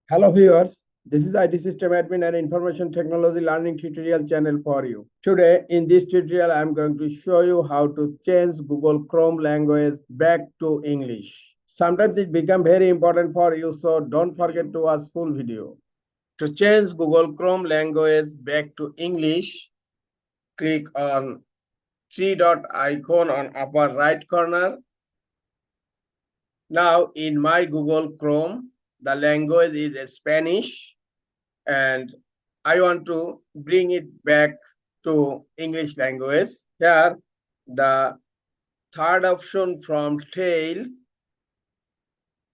Hello viewers, this is IT System Admin and Information Technology Learning tutorial channel for you. Today in this tutorial I am going to show you how to change Google Chrome language back to English. Sometimes it becomes very important for you, so don't forget to watch full video. To change Google Chrome language back to English, click on three dot icon on upper right corner. Now in my Google Chrome, the language is Spanish and I want to bring it back to English language. Here, the third option from tail,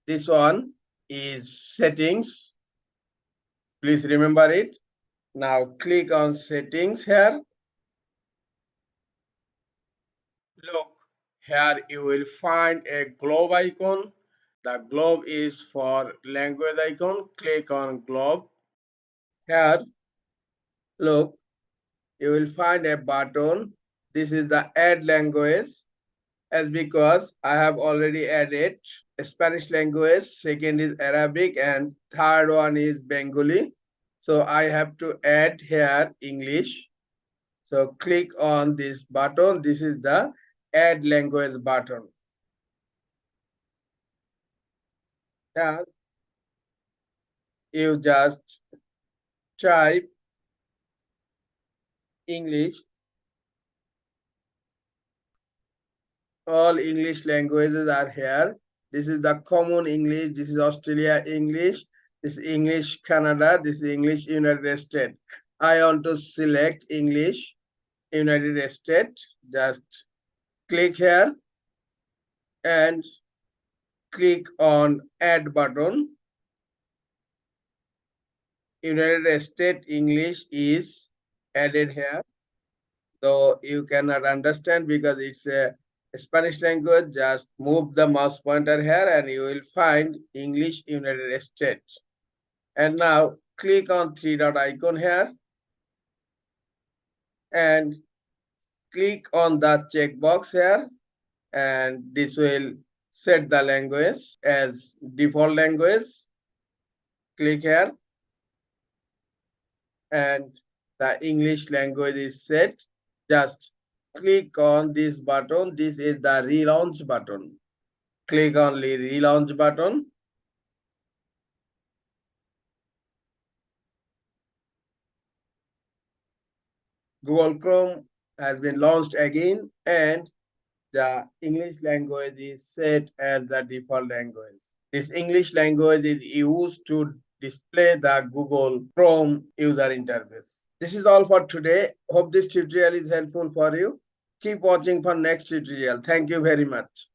this one is settings. Please remember it. Now click on settings here. Look, here you will find a globe icon. The globe is for language icon. Click on globe. Here, look, you will find a button. This is the add language. As because I have already added Spanish language, second is Arabic, and third one is Bengali. So I have to add here English. So click on this button. This is the add language button. Here you just type English. All English languages are here. This is the common English. This is Australia English. This is English Canada. This is English United States. I want to select English United States. Just click here and click on add button. United States English is added here. So you cannot understand because it's a Spanish language. Just move the mouse pointer here and you will find English United States. And now click on three dot icon here and click on the checkbox here, and this will set the language as default language. Click here and the English language is set. Just click on this button. This is the relaunch button. Click on the relaunch button. Google Chrome has been launched again and the English language is set as the default language. This English language is used to display the Google Chrome user interface. This is all for today. Hope this tutorial is helpful for you. Keep watching for next tutorial. Thank you very much.